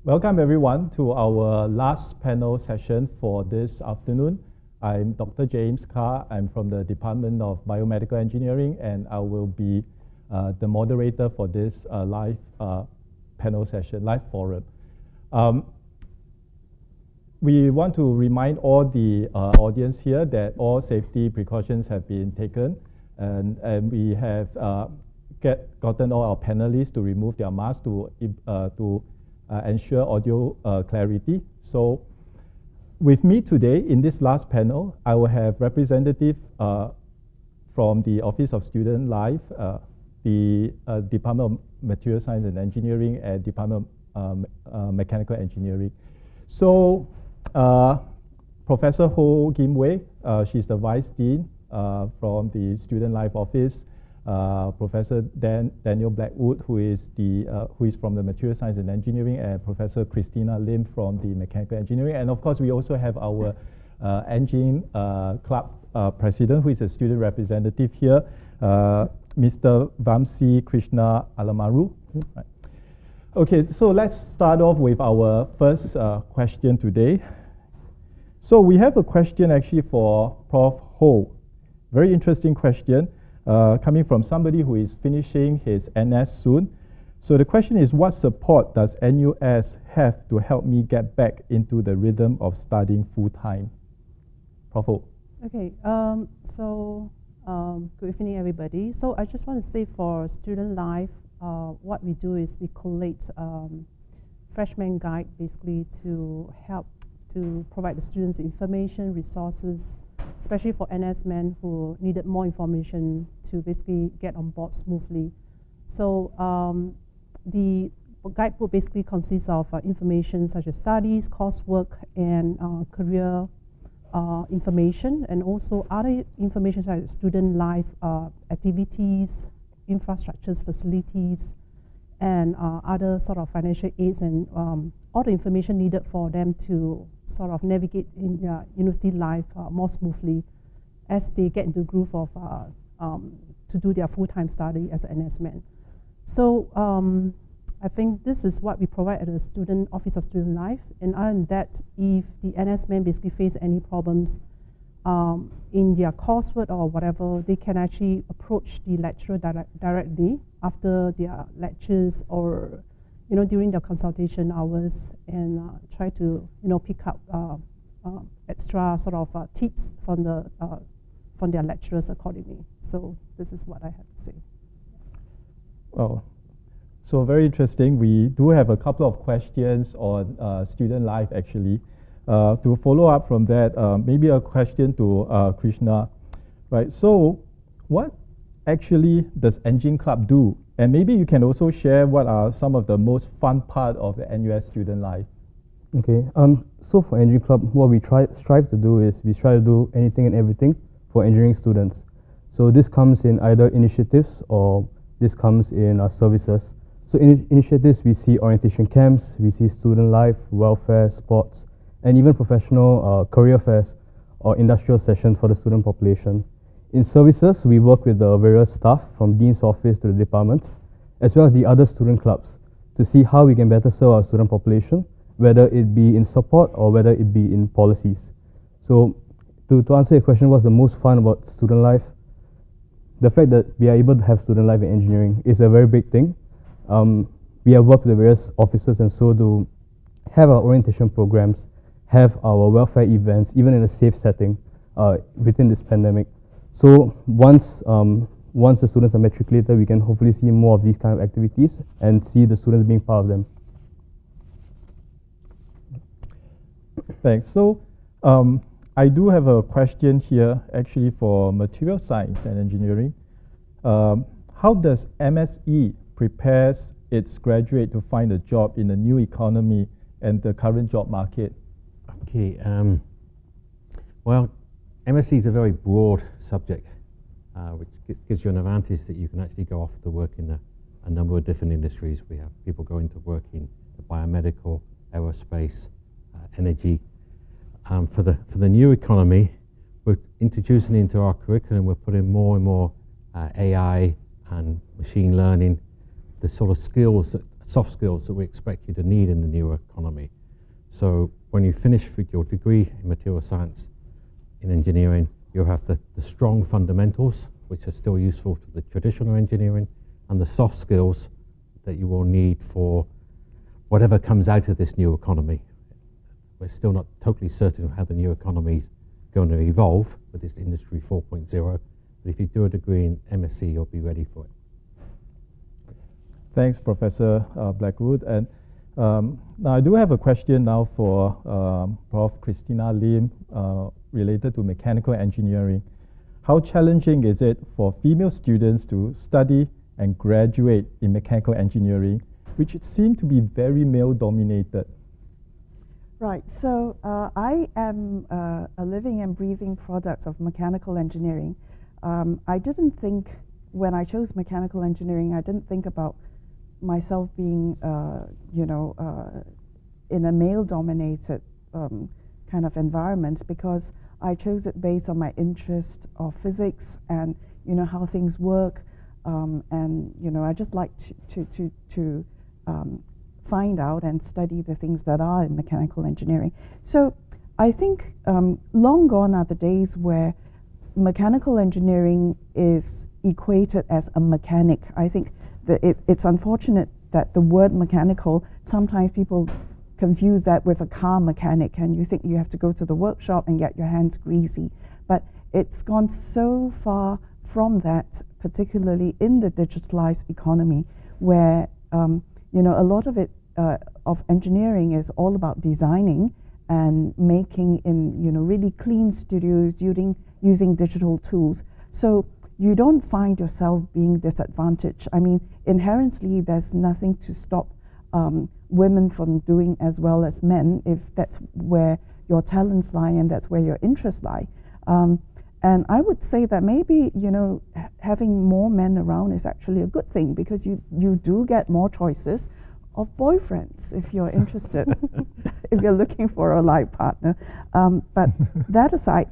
Welcome everyone to our last panel session for this afternoon. I'm Dr. James Carr. I'm from the Department of Biomedical Engineering, and I will be the moderator for this live panel session, live forum. We want to remind all the audience here that all safety precautions have been taken, and we have gotten all our panelists to remove their masks to ensure audio clarity. So with me today in this last panel, I will have representative from the Office of Student Life, the Department of Material Science and Engineering, and Department of Mechanical Engineering. So Professor Ghim, she's the Vice Dean from the Student Life Office. Professor Daniel Blackwood, who is from the Material Science and Engineering, and Professor Christina Lim from the Mechanical Engineering. And of course, we also have our Engin Club President, who is a student representative here, Mr. Vamsi Krishna Alamaru. Right. Okay, so let's start off with our first question today. So we have a question actually for Prof. Ho. Very interesting question. Coming from somebody who is finishing his NS soon. So the question is, what support does NUS have to help me get back into the rhythm of studying full-time? Prof. Ho. Okay, good evening, everybody. So I just want to say for Student Life, what we do is we collate freshman guide basically to help to provide the students with information, resources, especially for NS men who needed more information to basically get on board smoothly. So the guidebook basically consists of information such as studies, coursework, and career information, and also other information such as student life activities, infrastructures, facilities, and other sort of financial aids, and all the information needed for them to sort of navigate in their university life more smoothly as they get into the groove of to do their full-time study as an NS man. So I think this is what we provide at the Office of Student Life. And other than that, if the NS men basically face any problems in their coursework or whatever, they can actually approach the lecturer directly after their lectures or during their consultation hours, and try to pick up extra sort of tips from their lecturers accordingly. So this is what I have to say. Well, so very interesting. We do have a couple of questions on student life actually. To follow up from that, maybe a question to Krishna, right? So what actually does Engin Club do? And maybe you can also share what are some of the most fun part of the NUS student life. Okay, so for Engin Club, what we strive to do is we try to do anything and everything for engineering students. So this comes in either initiatives or this comes in services. So in initiatives, we see orientation camps, we see student life, welfare, sports, and even professional career fairs or industrial sessions for the student population. In services, we work with the various staff from Dean's office to the departments, as well as the other student clubs, to see how we can better serve our student population, whether it be in support or whether it be in policies. So to answer your question, what's the most fun about student life? The fact that we are able to have student life in engineering is a very big thing. We have worked with the various officers and so to have our orientation programs, have our welfare events, even in a safe setting within this pandemic. So once the students are matriculated, we can hopefully see more of these kind of activities and see the students being part of them. Thanks. So I do have a question here actually for material science and engineering. How does MSE prepares its graduate to find a job in the new economy and the current job market? Okay, well, MSE is a very broad subject, which gives you an advantage that you can actually go off to work in a number of different industries. We have people going to work in the biomedical, aerospace, energy. For the new economy, we're introducing into our curriculum, we're putting more and more AI and machine learning, the sort of skills that soft skills that we expect you to need in the new economy. So when you finish with your degree in material science, in engineering, you'll have the strong fundamentals, which are still useful to the traditional engineering, and the soft skills that you will need for whatever comes out of this new economy. We're still not totally certain how the new economy is going to evolve with this Industry 4.0, but if you do a degree in MSE, you'll be ready for it. Thanks, Professor Blackwood. And now I do have a question now for Prof. Christina Lim related to mechanical engineering. How challenging is it for female students to study and graduate in mechanical engineering, which seem to be very male-dominated? Right, so I am a living and breathing product of mechanical engineering. I didn't think, when I chose mechanical engineering, I didn't think about myself being, in a male-dominated kind of environment, because I chose it based on my interest of physics and, how things work. And, I just like to find out and study the things that are in mechanical engineering. So I think long gone are the days where mechanical engineering is equated as a mechanic. I think that it's unfortunate that the word mechanical, sometimes people confuse that with a car mechanic, and you think you have to go to the workshop and get your hands greasy. But it's gone so far from that, particularly in the digitalized economy, where a lot of it of engineering is all about designing and making in really clean studios using digital tools. So you don't find yourself being disadvantaged. I mean, inherently, there's nothing to stop women from doing as well as men if that's where your talents lie and that's where your interests lie. And I would say that maybe, having more men around is actually a good thing, because you do get more choices of boyfriends if you're interested, if you're looking for a life partner. But that aside,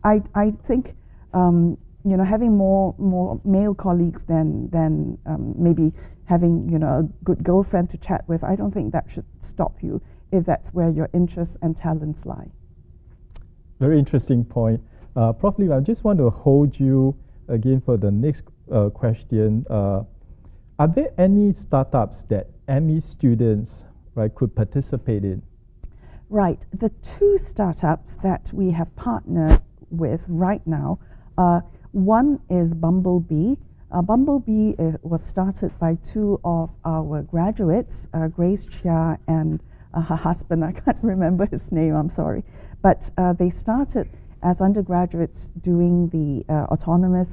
I think, having more male colleagues than maybe having, a good girlfriend to chat with, I don't think that should stop you if that's where your interests and talents lie. Very interesting point. Prof. Lim, I just want to hold you again for the next question. Are there any startups that ME students could participate in? Right. The two startups that we have partnered with right now, one is Bumblebee. Bumblebee was started by two of our graduates, Grace Chia and her husband. I can't remember his name, I'm sorry. But they started as undergraduates doing the autonomous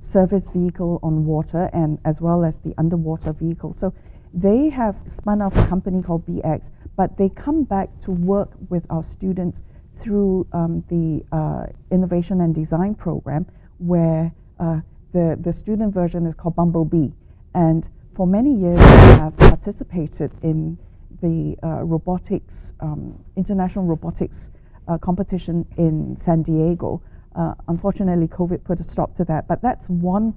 service vehicle on water, and as well as the underwater vehicle. So they have spun off a company called BX, but they come back to work with our students through the innovation and design program, where the student version is called Bumblebee. And for many years, we have participated in the robotics, international robotics competition in San Diego. Unfortunately, COVID put a stop to that, but that's one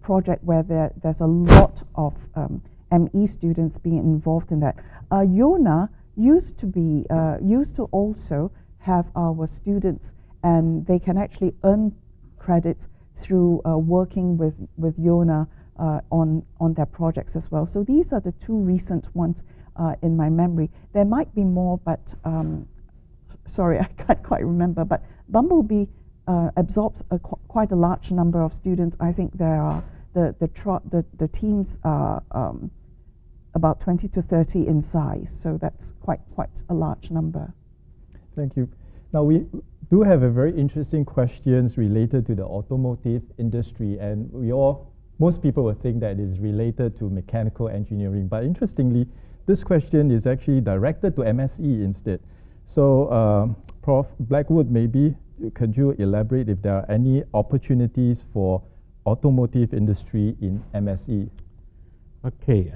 project where there's a lot of ME students being involved in that. Yona used to also have our students, and they can actually earn credit through working with Yona on their projects as well. So these are the two recent ones in my memory. There might be more, but sorry, I can't quite remember. But Bumblebee absorbs quite a large number of students. I think there are the teams are about 20 to 30 in size, so that's quite a large number. Thank you. Now we do have a very interesting questions related to the automotive industry, and most people will think that it is related to mechanical engineering, but interestingly, this question is actually directed to MSE instead. So, Prof. Blackwood, maybe could you elaborate if there are any opportunities for automotive industry in MSE? Okay.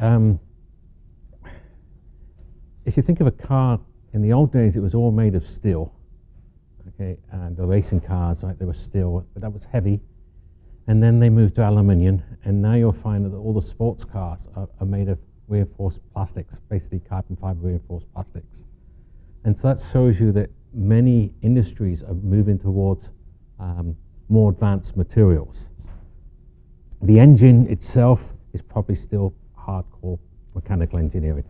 If you think of a car, in the old days it was all made of steel. Okay, and the racing cars, they were steel, but that was heavy. and then they moved to aluminium, and now you'll find that all the sports cars are made of reinforced plastics, basically carbon fiber reinforced plastics. And so that shows you that many industries are moving towards more advanced materials. The engine itself is probably still hardcore mechanical engineering,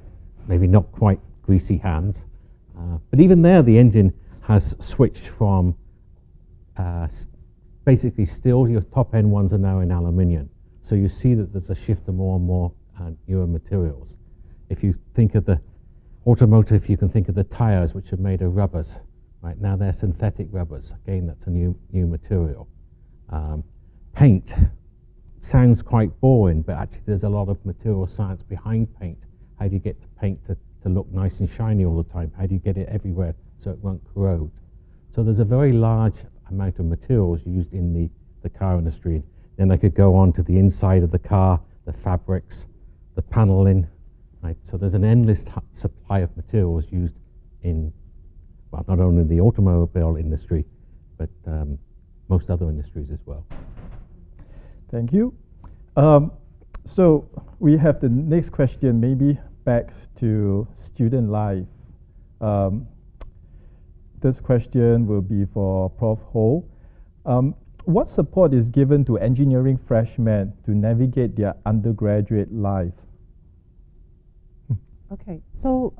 maybe not quite greasy hands, but even there the engine has switched from basically steel. Your top end ones are now in aluminium, so you see that there's a shift to more and more newer materials. If you think of the automotive, you can think of the tires, which are made of rubbers. Right now they're synthetic rubbers. Again, that's a new material. Paint sounds quite boring, but actually there's a lot of material science behind paint. How do you get the paint to look nice and shiny all the time? How do you get it everywhere so it won't corrode? So there's a very large amount of materials used in the car industry. Then I could go on to the inside of the car, the fabrics, the paneling. Right? So there's an endless supply of materials used in, well, not only the automobile industry, but most other industries as well. Thank you. So we have the next question, maybe back to student life. This question will be for Prof. Ho. What support is given to engineering freshmen to navigate their undergraduate life? Okay, so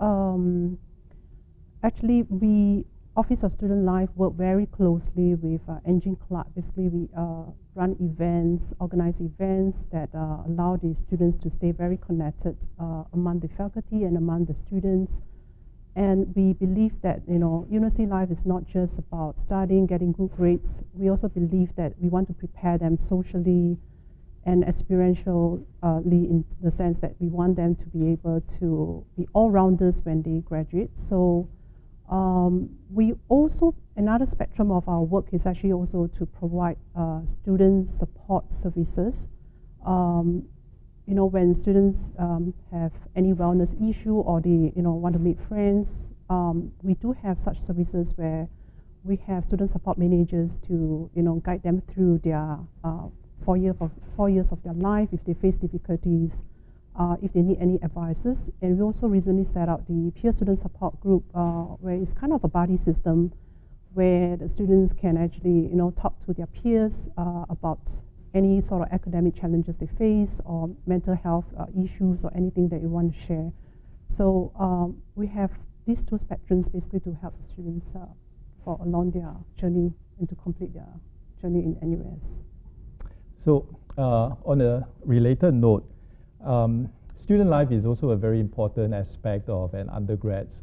actually we, Office of Student Life, work very closely with Engin Club. Basically we run events, organize events that allow the students to stay very connected among the faculty and among the students. And we believe that, you know, university life is not just about studying, getting good grades. We also believe that we want to prepare them socially and experientially, in the sense that we want them to be able to be all-rounders when they graduate. So we also, another spectrum of our work is actually also to provide student support services. You know, when students have any wellness issue or they, you know, want to make friends, we do have such services where we have student support managers to, you know, guide them through their 4 years of their life if they face difficulties, if they need any advices. And we also recently set up the peer student support group, where it's kind of a buddy system where the students can actually, you know, talk to their peers about any sort of academic challenges they face or mental health issues or anything that you want to share. So we have these two spectrums basically to help the students for along their journey and to complete their journey in NUS. So on a related note, student life is also a very important aspect of an undergrad's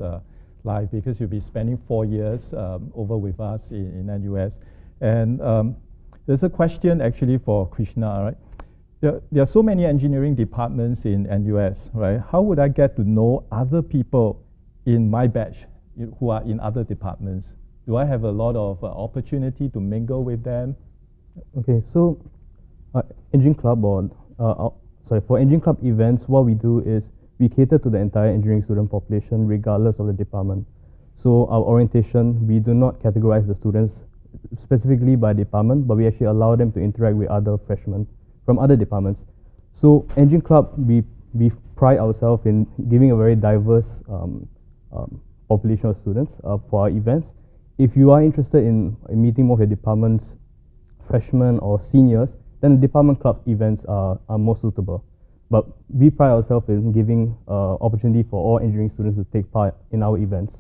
life, because you'll be spending 4 years over with us in NUS. And there's a question actually for Krishna, right? There are so many engineering departments in NUS, right? How would I get to know other people in my batch who are in other departments? Do I have a lot of opportunity to mingle with them? Okay, so Engin Club, for Engin Club events, what we do is we cater to the entire engineering student population regardless of the department. So our orientation, we do not categorize the students specifically by department, but we actually allow them to interact with other freshmen from other departments. So Engin Club, we pride ourselves in giving a very diverse population of students for our events. If you are interested in meeting more of your department's freshmen or seniors, then the department club events are more suitable. But we pride ourselves in giving opportunity for all engineering students to take part in our events.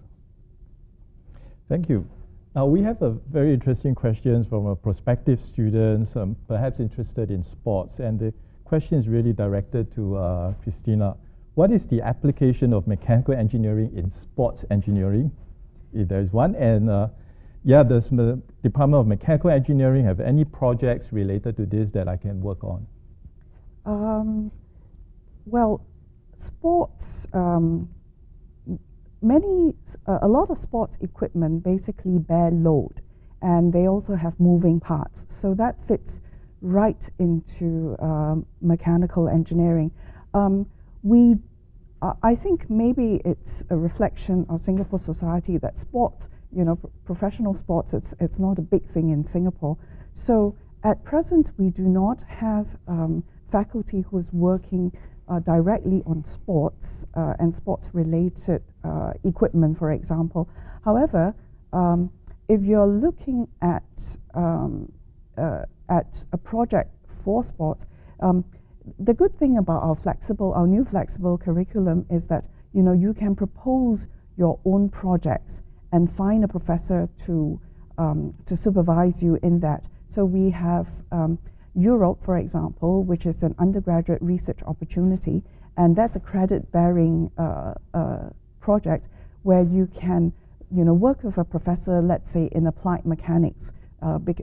Thank you. Now we have a very interesting question from a prospective students, perhaps interested in sports, and the question is really directed to Christina. What is the application of mechanical engineering in sports engineering, if there is one? And does the Department of Mechanical Engineering have any projects related to this that I can work on? Well, sports, a lot of sports equipment basically bear load, and they also have moving parts. So that fits right into mechanical engineering. I think maybe it's a reflection of Singapore society that sports, you know, professional sports, it's not a big thing in Singapore. So at present, we do not have faculty who is working directly on sports and sports-related equipment, for example. However, if you're looking at a project for sports, the good thing about our new flexible curriculum is that you can propose your own projects and find a professor to supervise you in that. So we have Europe, for example, which is an undergraduate research opportunity, and that's a credit-bearing project where you can work with a professor, let's say in applied mechanics,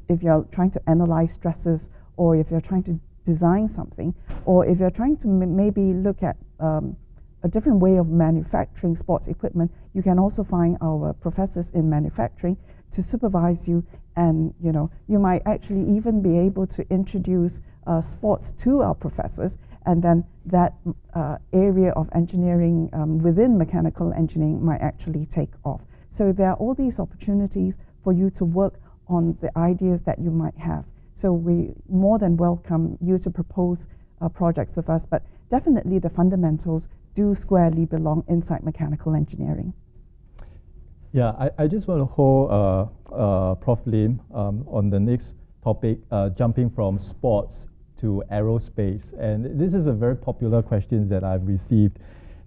if you're trying to analyze stresses, or if you're trying to design something, or if you're trying to maybe look at a different way of manufacturing sports equipment. You can also find our professors in manufacturing to supervise you, and you might actually even be able to introduce sports to our professors, and then that area of engineering within mechanical engineering might actually take off. So there are all these opportunities for you to work on the ideas that you might have. So we more than welcome you to propose projects with us, but definitely the fundamentals do squarely belong inside mechanical engineering. Yeah, I just want to hold Prof. Lim on the next topic, jumping from sports to aerospace. And this is a very popular question that I've received.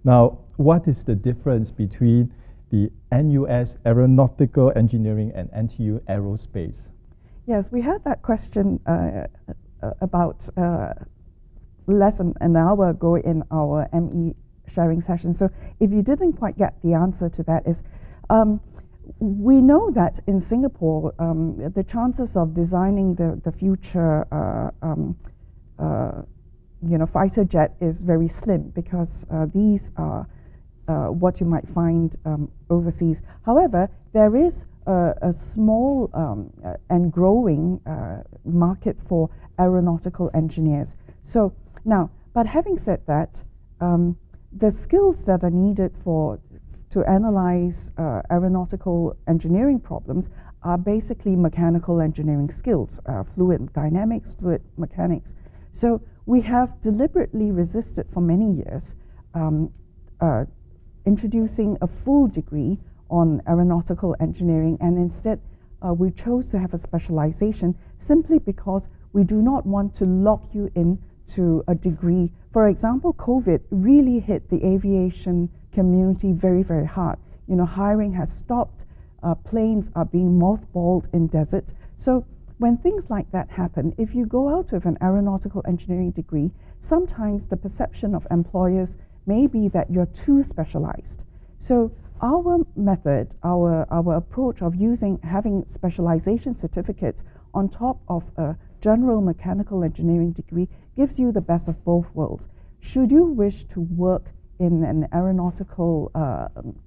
Now, what is the difference between the NUS Aeronautical Engineering and NTU Aerospace? Yes, we had that question about less than an hour ago in our ME sharing session. So if you didn't quite get the answer to that is, we know that in Singapore, the chances of designing the future fighter jet is very slim, because these are what you might find overseas. However, there is a small and growing market for aeronautical engineers. So now, but having said that, the skills that are needed to analyze aeronautical engineering problems are basically mechanical engineering skills, fluid dynamics, fluid mechanics. So we have deliberately resisted for many years introducing a full degree on aeronautical engineering, and instead we chose to have a specialization simply because we do not want to lock you into a degree. For example, COVID really hit the aviation community very, very hard. Hiring has stopped, planes are being mothballed in desert. So when things like that happen, if you go out with an aeronautical engineering degree, sometimes the perception of employers may be that you're too specialized. So our method, our approach of having specialization certificates on top of a general mechanical engineering degree gives you the best of both worlds. Should you wish to work in an aeronautical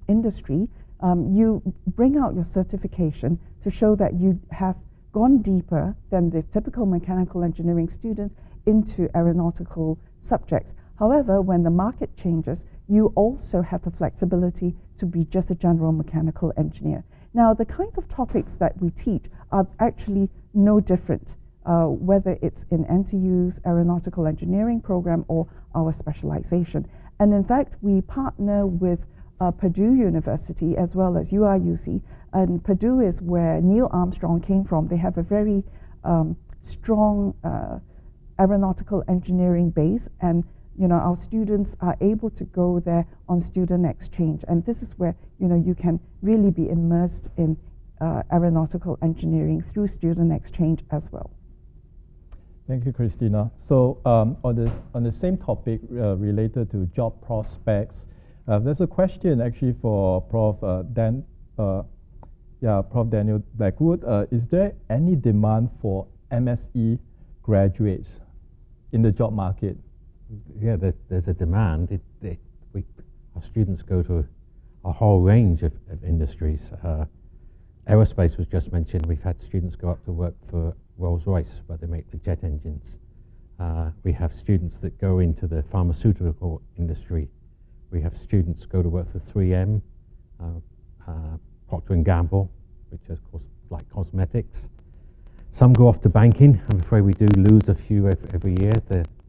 industry, you bring out your certification to show that you have gone deeper than the typical mechanical engineering student into aeronautical subjects. However, when the market changes, you also have the flexibility to be just a general mechanical engineer. Now, the kinds of topics that we teach are actually no different, whether it's in NTU's aeronautical engineering program or our specialization. And in fact, we partner with Purdue University as well as UIUC, and Purdue is where Neil Armstrong came from. They have a very strong aeronautical engineering base, and our students are able to go there on student exchange, and this is where you can really be immersed in aeronautical engineering through student exchange as well. Thank you, Christina. So on the same topic related to job prospects, there's a question actually for Prof. Prof. Daniel Blackwood. Is there any demand for MSE graduates in the job market? Yeah, there's a demand. Our students go to a whole range of industries. Aerospace was just mentioned. We've had students go up to work for Rolls-Royce, where they make the jet engines. We have students that go into the pharmaceutical industry. We have students go to work for 3M, Procter & Gamble, which is, of course, like cosmetics. Some go off to banking. I'm afraid we do lose a few every year.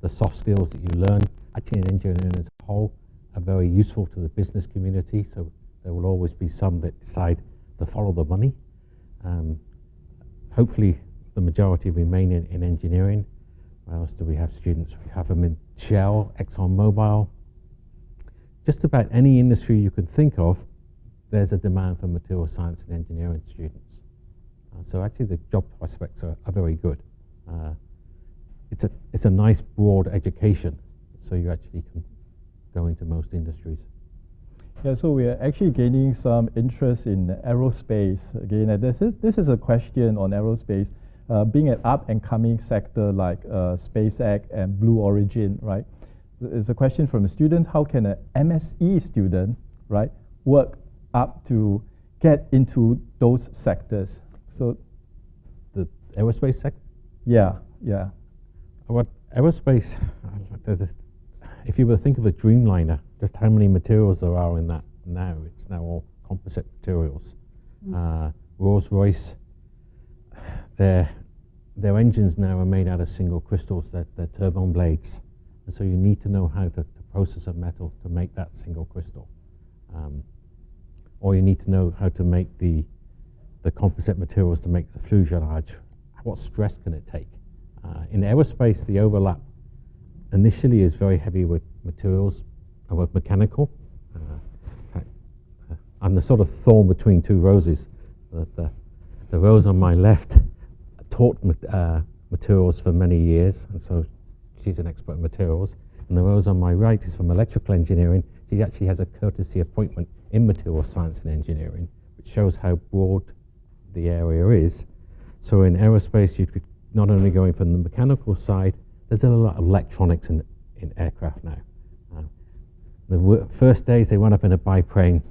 The soft skills that you learn, actually in engineering as a whole, are very useful to the business community. So there will always be some that decide to follow the money. Hopefully the majority remain in engineering. Where else do we have students? We have them in Shell, ExxonMobil. Just about any industry you can think of, there's a demand for material science and engineering students. So actually the job prospects are very good. It's a nice broad education, so you actually can go into most industries. Yeah, so we are actually gaining some interest in aerospace. Again, this is a question on aerospace. Being an up-and-coming sector like SpaceX and Blue Origin, right? It's a question from a student, how can an MSE student, right, work up to get into those sectors? So, the aerospace sector? Yeah. What aerospace, if you were to think of a Dreamliner, just how many materials there are in that now, it's now all composite materials. Rolls-Royce, their engines now are made out of single crystals, they're turbine blades. And so you need to know how to process a metal to make that single crystal. Or you need to know how to make the composite materials to make the fuselage. What stress can it take? In aerospace, the overlap initially is very heavy with materials, with mechanical. I'm the sort of thorn between two roses. The rose on my left taught materials for many years, and so she's an expert in materials. And the rose on my right is from electrical engineering. She actually has a courtesy appointment in material science and engineering, which shows how broad the area is. So in aerospace, you could not only go in from the mechanical side, there's a lot of electronics in aircraft now. The first days they went up in a biplane,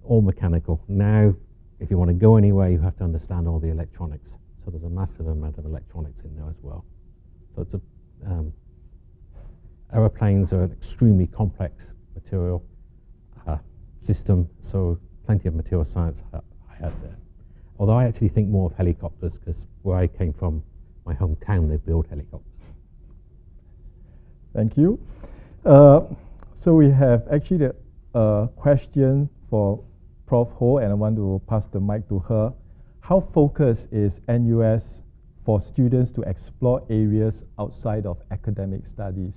all mechanical. Now, if you want to go anywhere, you have to understand all the electronics. So there's a massive amount of electronics in there as well. So it's aeroplanes are an extremely complex material system, so plenty of material science I had there. Although I actually think more of helicopters, because where I came from, my hometown, they build helicopters. Thank you. So we have actually a question for Prof. Ho, and I want to pass the mic to her. How focused is NUS for students to explore areas outside of academic studies?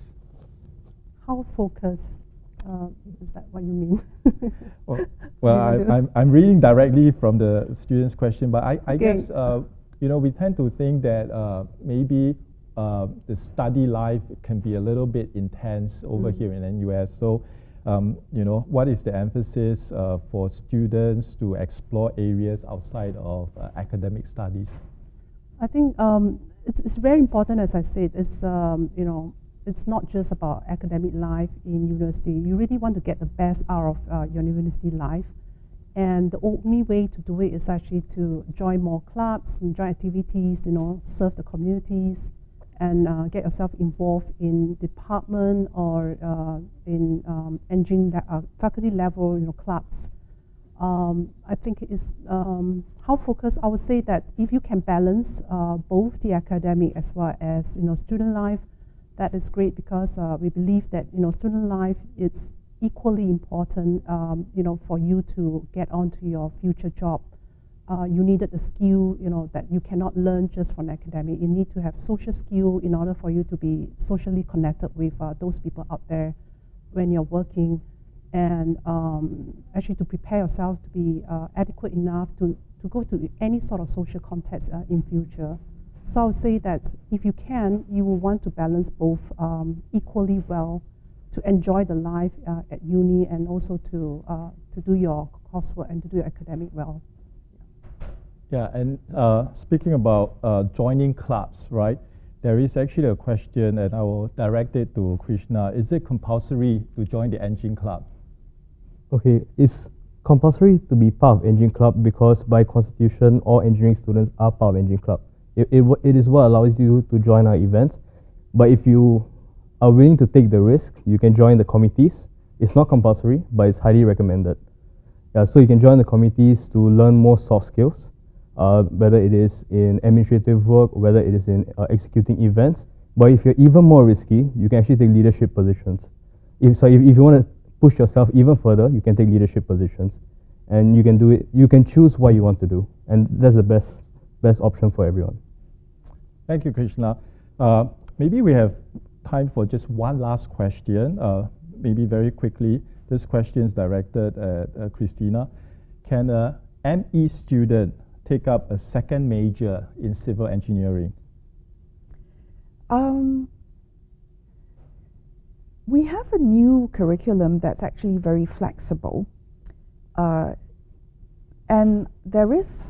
How focused? Is that what you mean? Well, I'm reading directly from the student's question, but I Okay. guess we tend to think that maybe the study life can be a little bit intense over here in NUS. So, what is the emphasis for students to explore areas outside of academic studies? I think it's very important, as I said. It's not just about academic life in university. You really want to get the best out of your university life. And the only way to do it is actually to join more clubs and join activities, serve the communities, and get yourself involved in department or in engine faculty level clubs. I think it's how focused. I would say that if you can balance both the academic as well as student life, that is great, because we believe that student life is equally important for you to get onto your future job. You needed a skill that you cannot learn just from academic. You need to have social skill in order for you to be socially connected with those people out there when you're working, and actually to prepare yourself to be adequate enough to go to any sort of social context in future. So I would say that if you can, you will want to balance both equally well, to enjoy the life at uni, and also to do your coursework and to do your academic well. Yeah, and speaking about joining clubs, right? There is actually a question, and I will direct it to Krishna. Is it compulsory to join the engine club? Okay, it's compulsory to be part of engine club because by constitution, all engineering students are part of engine club. It is what allows you to join our events. But if you are willing to take the risk, you can join the committees. It's not compulsory, but it's highly recommended. Yeah, so you can join the committees to learn more soft skills. whether it is in administrative work, whether it is in executing events. But if you're even more risky, you can actually take leadership positions. If you want to push yourself even further, you can take leadership positions. And you can do it, you can choose what you want to do. And that's the best option for everyone. Thank you, Krishna. Maybe we have time for just one last question, maybe very quickly. This question is directed at Christina. Can a ME student take up a second major in civil engineering? We have a new curriculum that's actually very flexible. And there is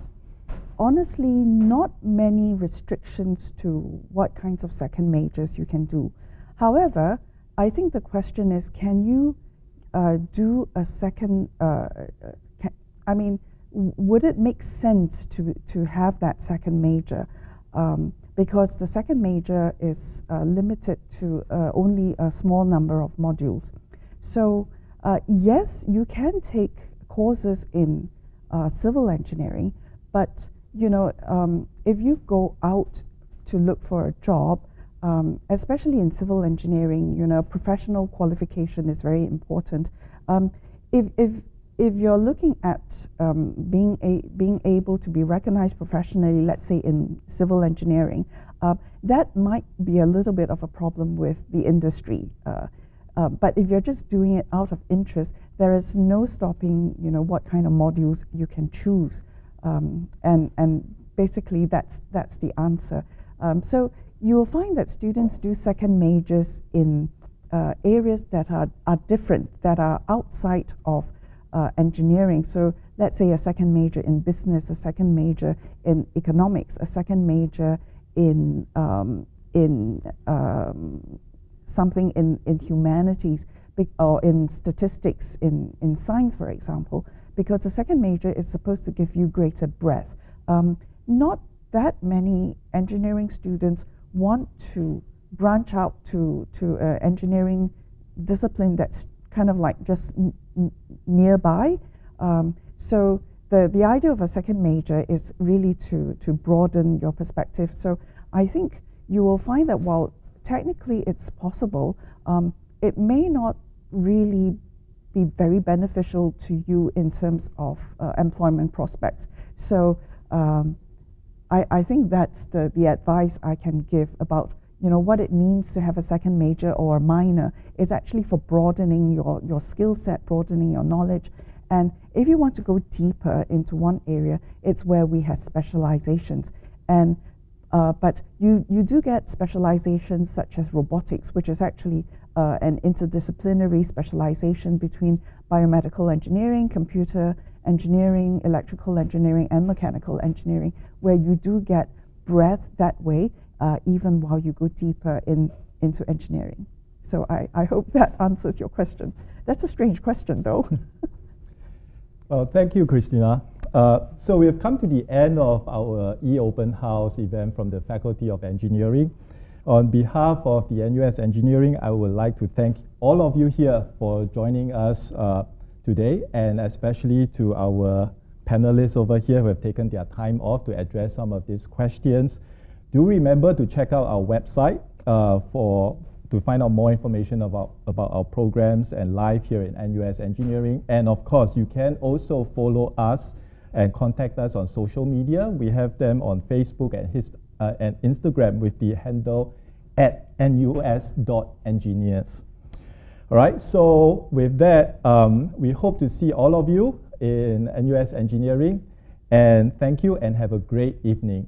honestly not many restrictions to what kinds of second majors you can do. However, I think the question is, can you do a second, would it make sense to have that second major? Because the second major is limited to only a small number of modules. So yes, you can take courses in civil engineering, but if you go out to look for a job, especially in civil engineering, professional qualification is very important. If you're looking at being able to be recognized professionally, let's say in civil engineering, that might be a little bit of a problem with the industry. But if you're just doing it out of interest, there is no stopping, what kind of modules you can choose, and basically that's the answer. So you will find that students do second majors in areas that are different, that are outside of engineering. So let's say a second major in business, a second major in economics, a second major in something in humanities, or in statistics, in science, for example, because the second major is supposed to give you greater breadth. Not that many engineering students want to branch out to engineering discipline that's kind of like just nearby. So the idea of a second major is really to broaden your perspective. So I think you will find that while technically it's possible, it may not really be very beneficial to you in terms of employment prospects. So I think that's the advice I can give about what it means to have a second major or a minor is actually for broadening your skill set, broadening your knowledge. And if you want to go deeper into one area, it's where we have specializations. And but you do get specializations such as robotics, which is actually an interdisciplinary specialization between biomedical engineering, computer engineering, electrical engineering, and mechanical engineering, where you do get breadth that way, even while you go deeper into engineering. So I hope that answers your question. That's a strange question, though. Well, thank you, Christina. So we have come to the end of our e-Open House event from the Faculty of Engineering. On behalf of the NUS Engineering, I would like to thank all of you here for joining us today, and especially to our panelists over here who have taken their time off to address some of these questions. Do remember to check out our website to find out more information about our programs and live here in NUS Engineering. And of course, you can also follow us and contact us on social media. We have them on Facebook and Instagram with the handle @nus.engineers. All right, so with that, we hope to see all of you in NUS Engineering. And thank you and have a great evening.